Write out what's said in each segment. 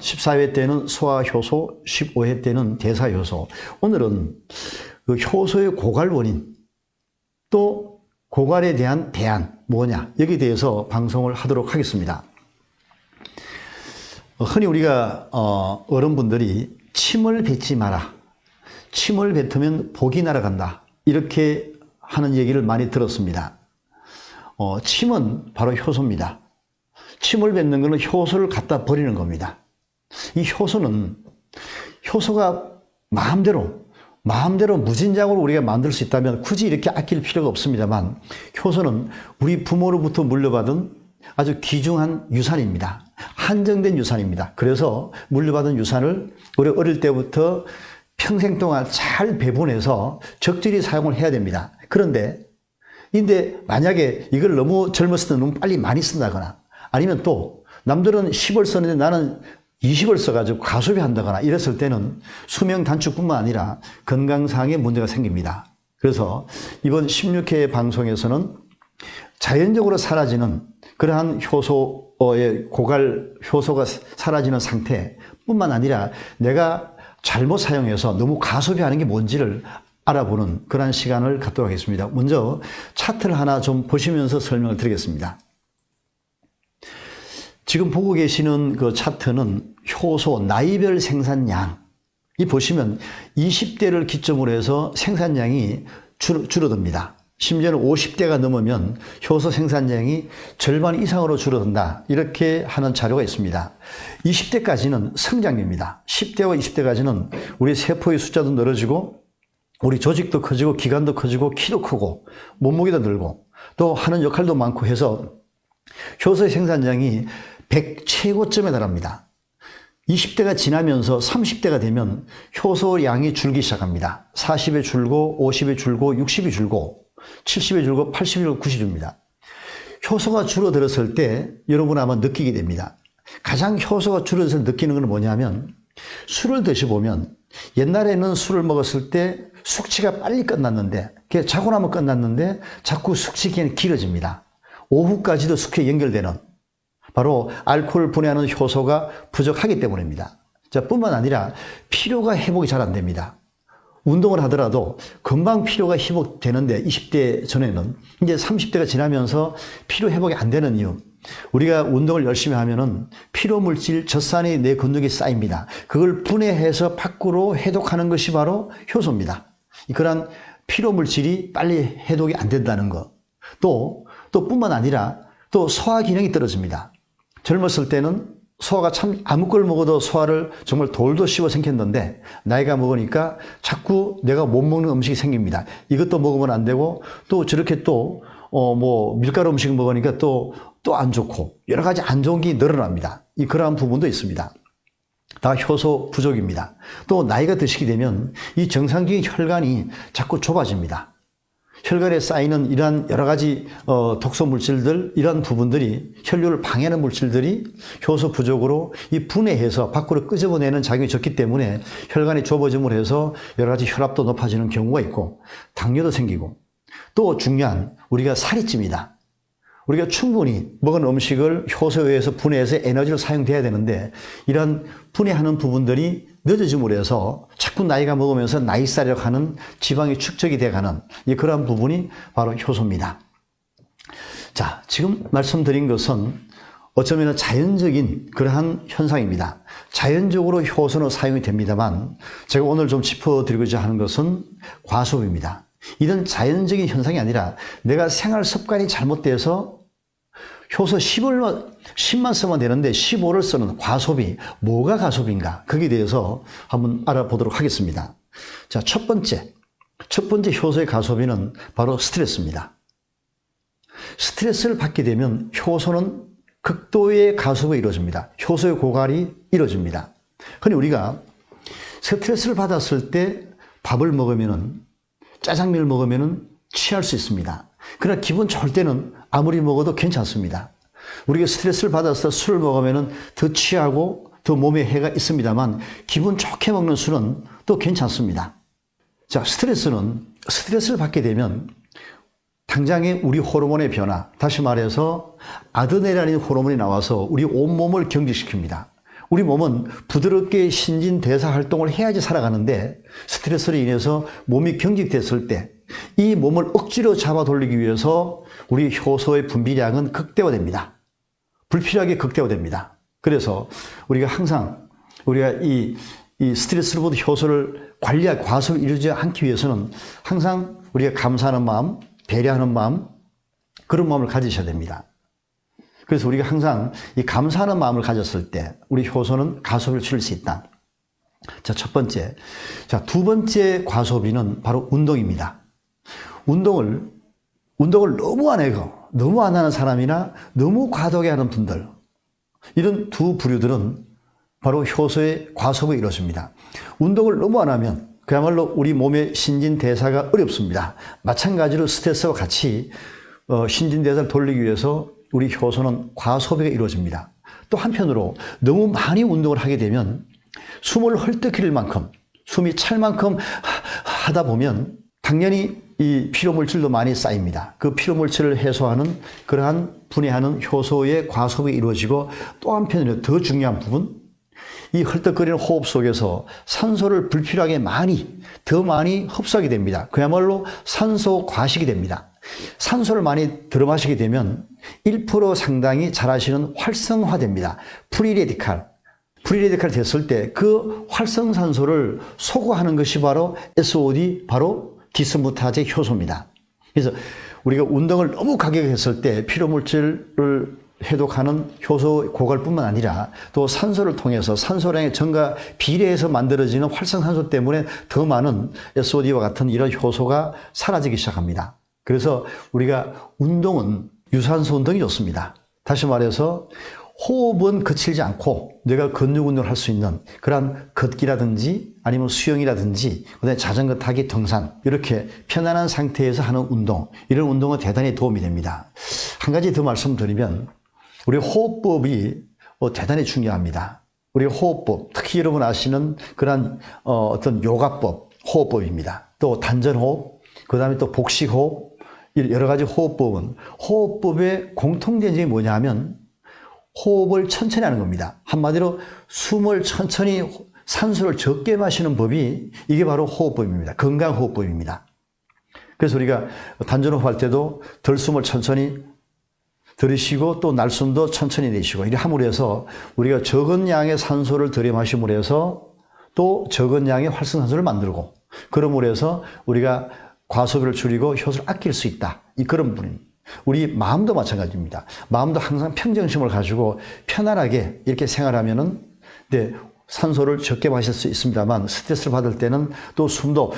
14회 때는 소화효소, 15회 때는 대사효소. 오늘은 그 효소의 고갈 원인, 또 고갈에 대한 대안 뭐냐, 여기에 대해서 방송을 하도록 하겠습니다. 흔히 우리가 어른분들이 침을 뱉지 마라, 침을 뱉으면 복이 날아간다, 이렇게 하는 얘기를 많이 들었습니다. 침은 바로 효소입니다. 침을 뱉는 것은 효소를 갖다 버리는 겁니다. 이 효소가 마음대로 무진장으로 우리가 만들 수 있다면 굳이 이렇게 아낄 필요가 없습니다만, 효소는 우리 부모로부터 물려받은 아주 귀중한 유산입니다. 한정된 유산입니다. 그래서 물려받은 유산을 우리 어릴 때부터 평생 동안 잘 배분해서 적절히 사용을 해야 됩니다. 그런데 만약에 이걸 너무 젊었을 때 너무 빨리 많이 쓴다거나, 아니면 또 남들은 10을 썼는데 나는 20을 써가지고 과소비 한다거나 이랬을 때는 수명 단축뿐만 아니라 건강상의 문제가 생깁니다. 그래서 이번 16회 방송에서는 자연적으로 사라지는 그러한 효소의 고갈 효소가 사라지는 상태뿐만 아니라 내가 잘못 사용해서 너무 과소비하는 게 뭔지를 알아보는 그런 시간을 갖도록 하겠습니다. 먼저 차트를 하나 좀 보시면서 설명을 드리겠습니다. 지금 보고 계시는 그 차트는 효소 나이별 생산량, 이 보시면 20대를 기점으로 해서 생산량이 줄어듭니다. 심지어는 50대가 넘으면 효소 생산량이 절반 이상으로 줄어든다, 이렇게 하는 자료가 있습니다. 20대까지는 성장입니다. 10대와 20대까지는 우리 세포의 숫자도 늘어지고 우리 조직도 커지고 기관도 커지고 키도 크고 몸무게도 늘고 또 하는 역할도 많고 해서 효소의 생산량이 100 최고점에 달합니다. 20대가 지나면서 30대가 되면 효소량이 줄기 시작합니다. 40에 줄고 50에 줄고 60이 줄고 70에 줄고 80에 줄고 90이 줍니다. 효소가 줄어들었을 때 여러분 아마 느끼게 됩니다. 가장 효소가 줄어들어서 느끼는 건 뭐냐면, 술을 드셔보면 옛날에는 술을 먹었을 때 숙취가 빨리 끝났는데, 자고 나면 끝났는데 자꾸 숙취 기간이 길어집니다. 오후까지도 숙취에 연결되는, 바로 알코올을 분해하는 효소가 부족하기 때문입니다. 뿐만 아니라 피로가 회복이 잘 안 됩니다. 운동을 하더라도 금방 피로가 회복되는데 20대 전에는, 이제 30대가 지나면서 피로 회복이 안 되는 이유, 우리가 운동을 열심히 하면은 피로 물질, 젖산이 내 근육에 쌓입니다. 그걸 분해해서 밖으로 해독하는 것이 바로 효소입니다. 그러한 피로 물질이 빨리 해독이 안 된다는 것. 또 뿐만 아니라 또 소화 기능이 떨어집니다. 젊었을 때는 소화가 참 아무 걸 먹어도 소화를 정말 돌도 씹어 생겼는데, 나이가 먹으니까 자꾸 내가 못 먹는 음식이 생깁니다. 이것도 먹으면 안 되고, 또 저렇게 밀가루 음식 먹으니까 또 안 좋고, 여러 가지 안 좋은 게 늘어납니다. 그러한 부분도 있습니다. 다 효소 부족입니다. 또 나이가 드시게 되면 이 정상적인 혈관이 자꾸 좁아집니다. 혈관에 쌓이는 이러한 여러 가지 독소 물질들, 이러한 부분들이, 혈류를 방해하는 물질들이 효소 부족으로 이 분해해서 밖으로 끄집어내는 작용이 적기 때문에 혈관이 좁아짐으로 해서 여러 가지 혈압도 높아지는 경우가 있고, 당뇨도 생기고, 또 중요한 우리가 살이 찝니다. 우리가 충분히 먹은 음식을 효소에 의해서 분해해서 에너지를 사용돼야 되는데, 이런 분해하는 부분들이 늦어짐으로 해서 자꾸 나이가 먹으면서 나이살이라고 하는 지방이 축적이 돼가는 그러한 부분이 바로 효소입니다. 자, 지금 말씀드린 것은 어쩌면 자연적인 그러한 현상입니다. 자연적으로 효소는 사용이 됩니다만, 제가 오늘 좀 짚어드리고자 하는 것은 과소비입니다. 이런 자연적인 현상이 아니라 내가 생활 습관이 잘못돼서 효소 10만 쓰면 되는데 15를 쓰는 과소비, 뭐가 과소비인가? 거기에 대해서 한번 알아보도록 하겠습니다. 자, 첫 번째 효소의 과소비는 바로 스트레스입니다. 스트레스를 받게 되면 효소는 극도의 과소비가 이루어집니다. 효소의 고갈이 이루어집니다. 흔히 우리가 스트레스를 받았을 때 밥을 먹으면은, 짜장면을 먹으면은 취할 수 있습니다. 그러나 기분 좋을 때는 아무리 먹어도 괜찮습니다. 우리가 스트레스를 받아서 술을 먹으면 더 취하고 더 몸에 해가 있습니다만, 기분 좋게 먹는 술은 또 괜찮습니다. 자, 스트레스를 받게 되면 당장의 우리 호르몬의 변화, 다시 말해서 아드레날린 호르몬이 나와서 우리 온몸을 경직시킵니다. 우리 몸은 부드럽게 신진대사 활동을 해야지 살아가는데 스트레스로 인해서 몸이 경직됐을 때 이 몸을 억지로 잡아 돌리기 위해서 우리 효소의 분비량은 극대화됩니다. 불필요하게 극대화됩니다. 그래서 우리가 항상 우리가 이 스트레스로부터 효소를 관리할 과속을 이루지 않기 위해서는 항상 우리가 감사하는 마음, 배려하는 마음, 그런 마음을 가지셔야 됩니다. 그래서 우리가 항상 이 감사하는 마음을 가졌을 때 우리 효소는 과소비를 줄일 수 있다. 자, 첫 번째. 자, 두 번째 과소비는 바로 운동입니다. 운동을 너무 안 해고 너무 안 하는 사람이나 너무 과도하게 하는 분들, 이런 두 부류들은 바로 효소의 과소비가 이루어집니다. 운동을 너무 안 하면 그야말로 우리 몸의 신진대사가 어렵습니다. 마찬가지로 스트레스와 같이 신진대사를 돌리기 위해서 우리 효소는 과소비가 이루어집니다. 또 한편으로 너무 많이 운동을 하게 되면 숨을 헐떡일 만큼, 숨이 찰 만큼 하다 보면 당연히 이 피로물질도 많이 쌓입니다. 그 피로물질을 해소하는 그러한 분해하는 효소의 과소비가 이루어지고, 또 한편으로 더 중요한 부분, 이 헐떡거리는 호흡 속에서 산소를 불필요하게 더 많이 흡수하게 됩니다. 그야말로 산소 과식이 됩니다. 산소를 많이 들어마시게 되면 1% 상당히 잘하시는 활성화됩니다. 프리레디칼 됐을 때 그 활성산소를 소거하는 것이 바로 SOD, 바로 디스무타제 효소입니다. 그래서 우리가 운동을 너무 가격했을 때 피로물질을 해독하는 효소 고갈뿐만 아니라 또 산소를 통해서 산소량의 증가 비례해서 만들어지는 활성산소 때문에 더 많은 SOD와 같은 이런 효소가 사라지기 시작합니다. 그래서 우리가 운동은 유산소 운동이 좋습니다. 다시 말해서 호흡은 거칠지 않고 내가 근육 운동을 할 수 있는 그런 걷기라든지 아니면 수영이라든지 그다음에 자전거 타기, 등산, 이렇게 편안한 상태에서 하는 운동, 이런 운동은 대단히 도움이 됩니다. 한 가지 더 말씀드리면 우리 호흡법이 대단히 중요합니다. 우리 호흡법, 특히 여러분 아시는 그런 어떤 요가법, 호흡법입니다. 또 단전호흡, 그 다음에 또 복식호흡, 여러 가지 호흡법은, 호흡법의 공통된 점이 뭐냐 하면 호흡을 천천히 하는 겁니다. 한마디로 숨을 천천히, 산소를 적게 마시는 법이, 이게 바로 호흡법입니다. 건강 호흡법입니다. 그래서 우리가 단전호흡 할 때도 들숨을 천천히 들이쉬고 또 날숨도 천천히 내쉬고, 이렇게 함으로 해서 우리가 적은 양의 산소를 들이마심으로 해서 또 적은 양의 활성산소를 만들고, 그러므로 해서 우리가 과소비를 줄이고 효소를 아낄 수 있다. 그런 분입니다. 우리 마음도 마찬가지입니다. 마음도 항상 평정심을 가지고 편안하게 이렇게 생활하면은, 네, 산소를 적게 마실 수 있습니다만 스트레스를 받을 때는 또 숨도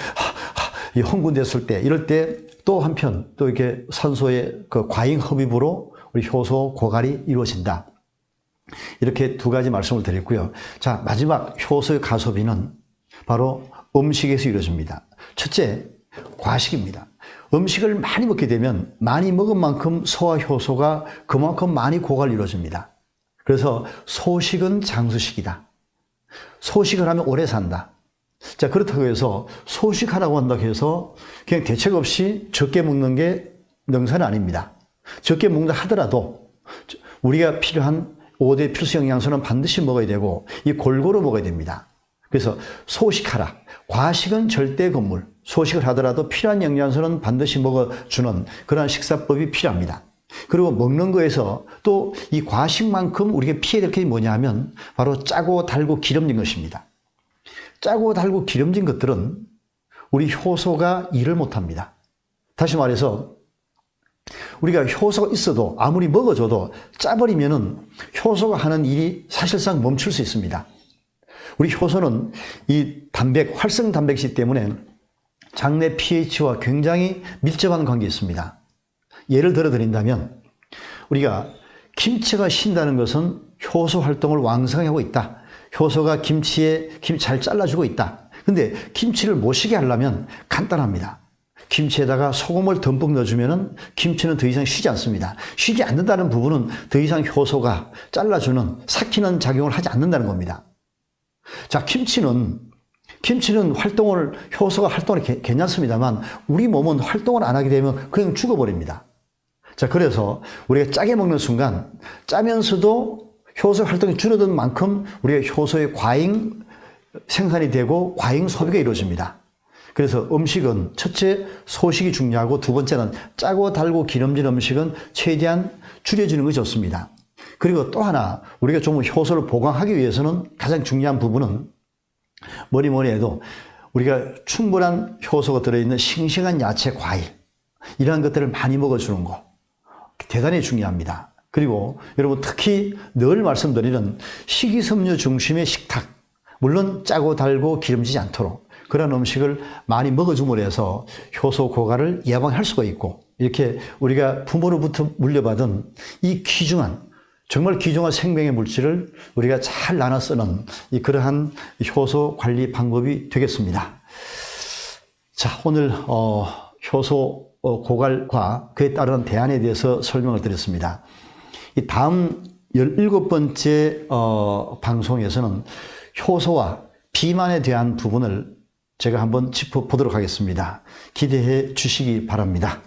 흥분됐을 때, 이럴 때 또 한편 또 이렇게 산소의 그 과잉 흡입으로 우리 효소 고갈이 이루어진다. 이렇게 두 가지 말씀을 드렸고요. 자, 마지막 효소의 과소비는 바로 음식에서 이루어집니다. 첫째, 과식입니다. 음식을 많이 먹게 되면 많이 먹은 만큼 소화 효소가 그만큼 많이 고갈이 이루어집니다. 그래서 소식은 장수식이다. 소식을 하면 오래 산다. 자, 그렇다고 해서 소식하라고 한다고 해서 그냥 대책 없이 적게 먹는 게 능사는 아닙니다. 적게 먹는다 하더라도 우리가 필요한 5대 필수 영양소는 반드시 먹어야 되고, 이 골고루 먹어야 됩니다. 그래서 소식하라. 과식은 절대 금물. 소식을 하더라도 필요한 영양소는 반드시 먹어주는 그런 식사법이 필요합니다. 그리고 먹는 거에서 또 이 과식만큼 우리가 피해야 될 게 뭐냐 하면 바로 짜고 달고 기름진 것입니다. 짜고 달고 기름진 것들은 우리 효소가 일을 못합니다. 다시 말해서 우리가 효소가 있어도 아무리 먹어줘도 짜버리면은 효소가 하는 일이 사실상 멈출 수 있습니다. 우리 효소는 이 활성 단백질 때문에 장내 pH와 굉장히 밀접한 관계가 있습니다. 예를 들어 드린다면 우리가 김치가 신다는 것은 효소 활동을 왕성하게 하고 있다. 효소가 김치 잘 잘라주고 있다. 근데 김치를 못 쉬게 하려면 간단합니다. 김치에다가 소금을 듬뿍 넣어주면 김치는 더 이상 쉬지 않습니다. 쉬지 않는다는 부분은 더 이상 효소가 잘라주는, 삭히는 작용을 하지 않는다는 겁니다. 자, 김치는 효소가 활동을 괜찮습니다만 우리 몸은 활동을 안 하게 되면 그냥 죽어버립니다. 자, 그래서 우리가 짜게 먹는 순간 짜면서도 효소 활동이 줄어든 만큼 우리가 효소의 과잉 생산이 되고 과잉 소비가 이루어집니다. 그래서 음식은 첫째 소식이 중요하고 두 번째는 짜고 달고 기름진 음식은 최대한 줄여주는 것이 좋습니다. 그리고 또 하나 우리가 좀 효소를 보강하기 위해서는 가장 중요한 부분은 뭐니 해도 우리가 충분한 효소가 들어있는 싱싱한 야채, 과일 이러한 것들을 많이 먹어주는 거 대단히 중요합니다. 그리고 여러분 특히 늘 말씀드리는 식이섬유 중심의 식탁, 물론 짜고 달고 기름지지 않도록 그런 음식을 많이 먹어줌으로 해서 효소 고갈을 예방할 수가 있고, 이렇게 우리가 부모로부터 물려받은 이 귀중한, 정말 귀중한 생명의 물질을 우리가 잘 나눠 쓰는 그러한 효소 관리 방법이 되겠습니다. 자, 오늘 효소 고갈과 그에 따른 대안에 대해서 설명을 드렸습니다. 이 다음 17번째 방송에서는 효소와 비만에 대한 부분을 제가 한번 짚어보도록 하겠습니다. 기대해 주시기 바랍니다.